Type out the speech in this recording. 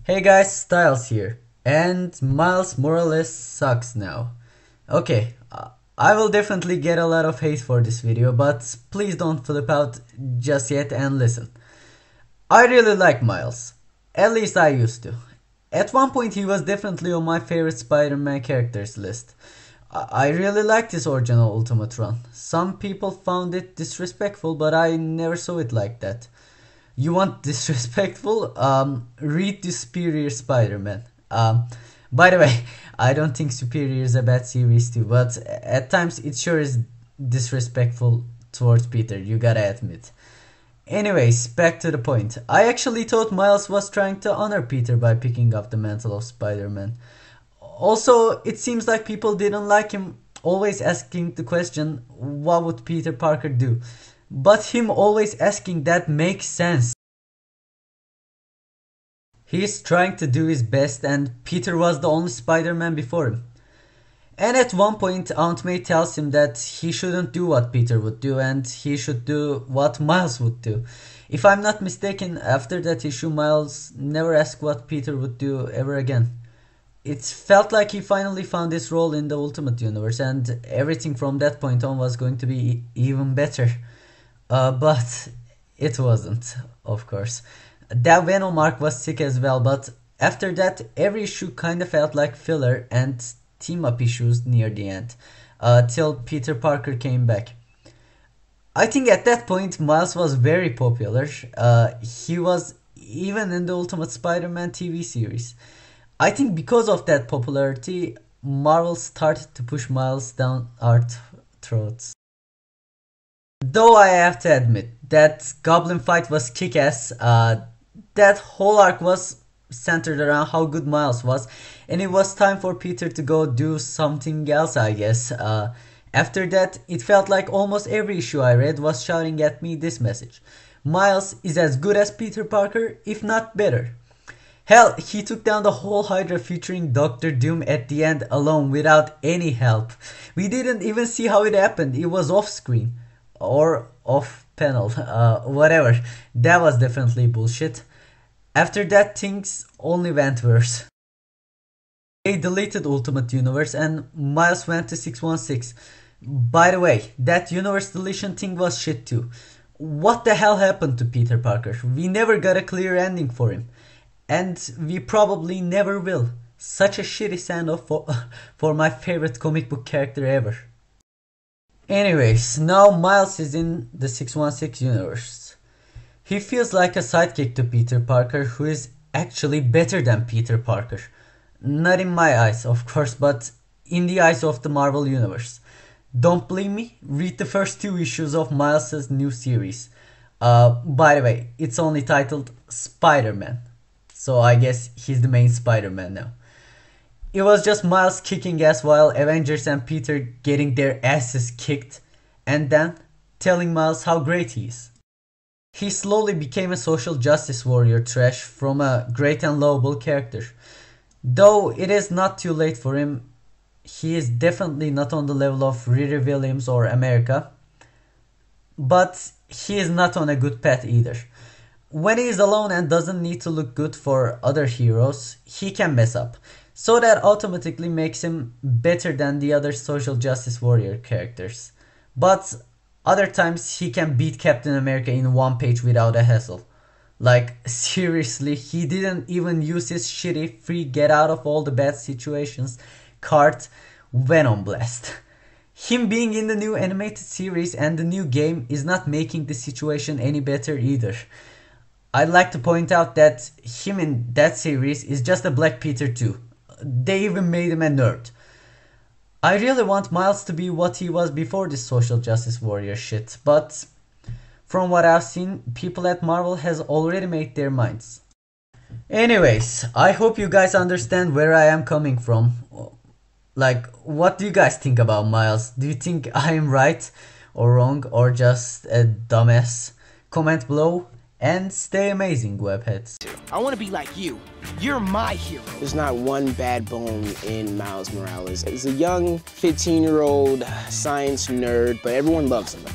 Hey guys, Styles here, and Miles Morales sucks now. Okay, I will definitely get a lot of hate for this video, but please don't flip out just yet and listen. I really like Miles, at least I used to. At one point he was definitely on my favorite Spider-Man characters list. I really liked his original Ultimate run. Some people found it disrespectful, but I never saw it like that. You want disrespectful? Read the Superior Spider-Man. By the way, I don't think Superior is a bad series too, but at times it sure is disrespectful towards Peter, you gotta admit. Anyways, back to the point. I actually thought Miles was trying to honor Peter by picking up the mantle of Spider-Man. Also, it seems like people didn't like him always asking the question, what would Peter Parker do? But him always asking that makes sense. He's trying to do his best and Peter was the only Spider-Man before him. And at one point Aunt May tells him that he shouldn't do what Peter would do and he should do what Miles would do. If I'm not mistaken, after that issue Miles never asked what Peter would do ever again. It felt like he finally found his role in the Ultimate Universe and everything from that point on was going to be even better. But it wasn't, of course. That Venom arc was sick as well, but after that every issue kinda felt like filler and team-up issues near the end, till Peter Parker came back. I think at that point Miles was very popular. He was even in the Ultimate Spider-Man TV series. I think because of that popularity, Marvel started to push Miles down our throats. Though I have to admit, that Goblin fight was kick-ass. That whole arc was centered around how good Miles was, and it was time for Peter to go do something else, I guess. After that, it felt like almost every issue I read was shouting at me this message. Miles is as good as Peter Parker, if not better. Hell, he took down the whole Hydra featuring Doctor Doom at the end alone without any help. We didn't even see how it happened, it was off screen. Or off panel, whatever. That was definitely bullshit. After that, things only went worse. They deleted Ultimate Universe and Miles went to 616. By the way, that universe deletion thing was shit too. What the hell happened to Peter Parker? We never got a clear ending for him. And we probably never will. Such a shitty send-off for my favorite comic book character ever. Anyways, now Miles is in the 616 universe. He feels like a sidekick to Peter Parker who is actually better than Peter Parker. Not in my eyes, of course, but in the eyes of the Marvel Universe. Don't believe me? Read the first 2 issues of Miles' new series. By the way, it's only titled Spider-Man. So I guess he's the main Spider-Man now. It was just Miles kicking ass while Avengers and Peter getting their asses kicked and then telling Miles how great he is. He slowly became a social justice warrior trash from a great and lovable character. Though it is not too late for him, he is definitely not on the level of Riri Williams or America. But he is not on a good path either. When he is alone and doesn't need to look good for other heroes, he can mess up. So that automatically makes him better than the other social justice warrior characters. But other times he can beat Captain America in one page without a hassle. Like seriously, he didn't even use his shitty free get out of all the bad situations card Venom Blast. Him being in the new animated series and the new game is not making the situation any better either. I'd like to point out that him in that series is just a Black Peter too. They even made him a nerd. I really want Miles to be what he was before this social justice warrior shit, but from what I've seen, people at Marvel has already made their minds. Anyways, I hope you guys understand where I am coming from. Like, what do you guys think about Miles? Do you think I am right or wrong or just a dumbass? Comment below. And stay amazing, webheads. I want to be like you. You're my hero. There's not one bad bone in Miles Morales. He's a young 15-year-old science nerd, but everyone loves him.